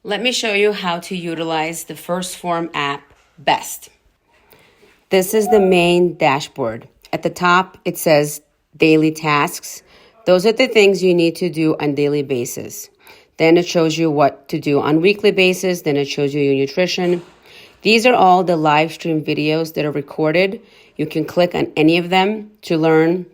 Let me show you how to utilize the phorm app best. This is the main dashboard. At the top, it says daily tasks. Those are the things you need to do on a daily basis. Then it shows you what to do on a weekly basis. Then it shows you your nutrition. These are all the live stream videos that are recorded. You can click on any of them to learn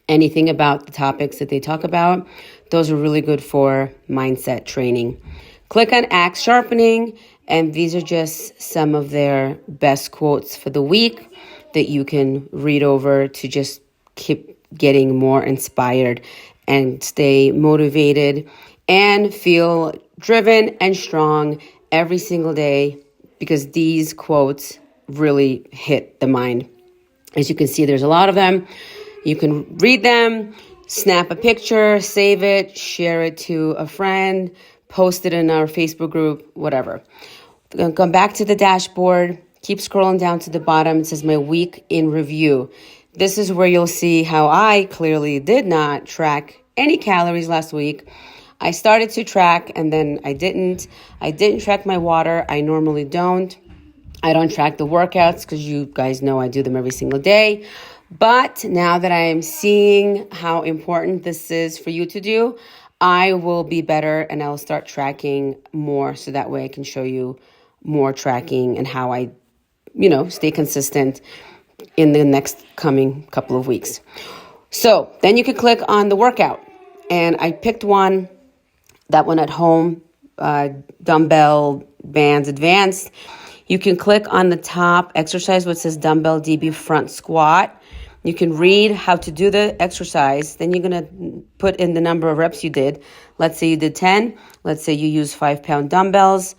anything about the topics that they talk about. Those are really good for mindset training. Click on Axe Sharpening, and these are just some of their best quotes for the week that you can read over to just keep getting more inspired and stay motivated and feel driven and strong every single day, because these quotes really hit the mind. As you can see, there's a lot of them. You can read them, snap a picture, save it, share it to a friend, post it in our Facebook group, whatever. Come back to the dashboard, keep scrolling down to the bottom. It says my week in review. This is where you'll see how I clearly did not track any calories last week. I started to track and then I didn't. I didn't track my water. I normally don't. I don't track the workouts because you guys know I do them every single day. But now that I am seeing how important this is for you to do, I will be better and I'll start tracking more so that way I can show you more tracking and how I, stay consistent in the next coming couple of weeks. So then you can click on the workout. And I picked that one at home, dumbbell bands advanced. You can click on the top exercise which says dumbbell DB front squat. You can read how to do the exercise. Then you're going to put in the number of reps you did. Let's say you did 10. Let's say you use 5-pound dumbbells.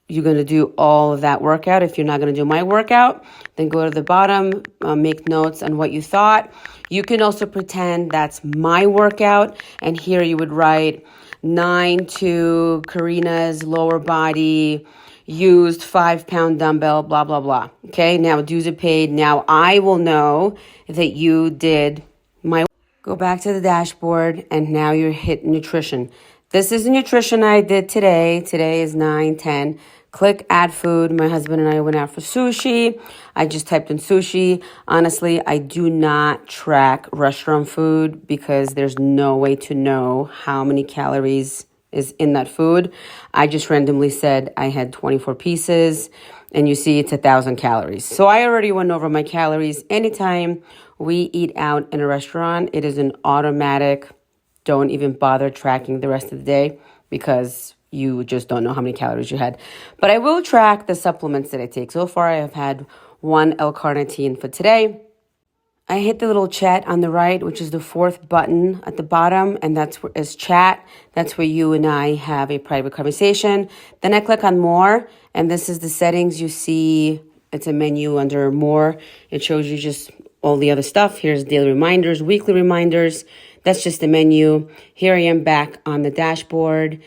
You're going to do all of that workout. If you're not going to do my workout, then go to the bottom, make notes on what you thought. You can also pretend that's my workout. And here you would write 9 to Karina's lower body, used 5-pound dumbbell, blah, blah, blah. Okay, now dues are paid. Now I will know that you did my. Go back to the dashboard and now you're hit nutrition. This is the nutrition I did today. Today is 9/10. Click add food. My husband and I went out for sushi. I just typed in sushi. Honestly, I do not track restaurant food because there's no way to know how many calories is in that food. I just randomly said I had 24 pieces and you see it's 1,000 calories. So I already went over my calories. Anytime we eat out in a restaurant, it is an automatic, don't even bother tracking the rest of the day because you just don't know how many calories you had. But I will track the supplements that I take. So far, I have had 1 L-carnitine for today. I hit the little chat on the right, which is the 4th button at the bottom, and that's where is chat. That's where you and I have a private conversation. Then I click on more, and this is the settings. You see it's a menu under more. It shows you just all the other stuff. Here's daily reminders, weekly reminders. That's just the menu. Here I am back on the dashboard.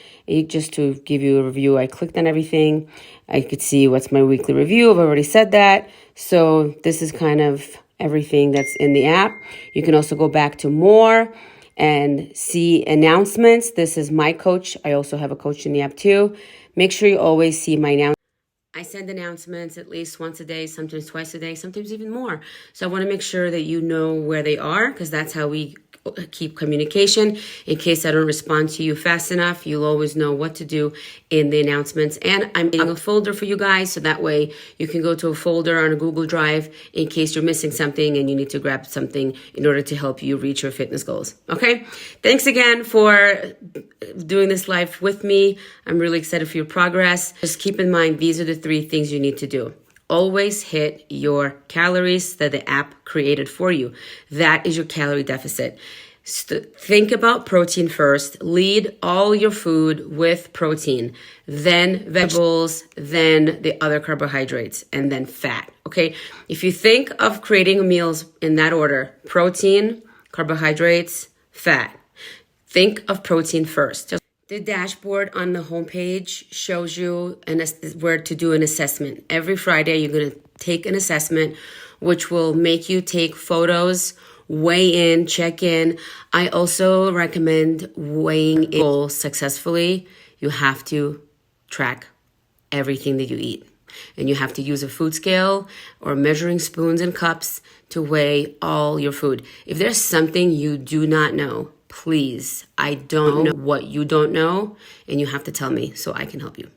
Just to give you a review, I clicked on everything. I could see what's my weekly review. I've already said that. So this is kind of everything that's in the app. You can also go back to more and see announcements. This is my coach. I also have a coach in the app too. Make sure you always see my announcements. I send announcements at least once a day, sometimes twice a day, sometimes even more. So I want to make sure that you know where they are because that's how we keep communication. In case I don't respond to you fast enough, you'll always know what to do in the announcements. And I'm in a folder for you guys, so that way you can go to a folder on a Google Drive in case you're missing something and you need to grab something in order to help you reach your fitness goals. Okay? Thanks again for doing this live with me. I'm really excited for your progress. Just keep in mind, these are the 3 things you need to do. Always hit your calories that the app created for you. That is your calorie deficit. Think about protein first. Lead all your food with protein, then vegetables, then the other carbohydrates, and then fat. Okay? If you think of creating meals in that order, protein, carbohydrates, fat, think of protein first. The dashboard on the homepage shows you where to do an assessment. Every Friday, you're going to take an assessment, which will make you take photos, weigh in, check in. I also recommend weighing in successfully. You have to track everything that you eat. And you have to use a food scale or measuring spoons and cups to weigh all your food. If there's something you do not know, please, I don't know what you don't know, and you have to tell me so I can help you.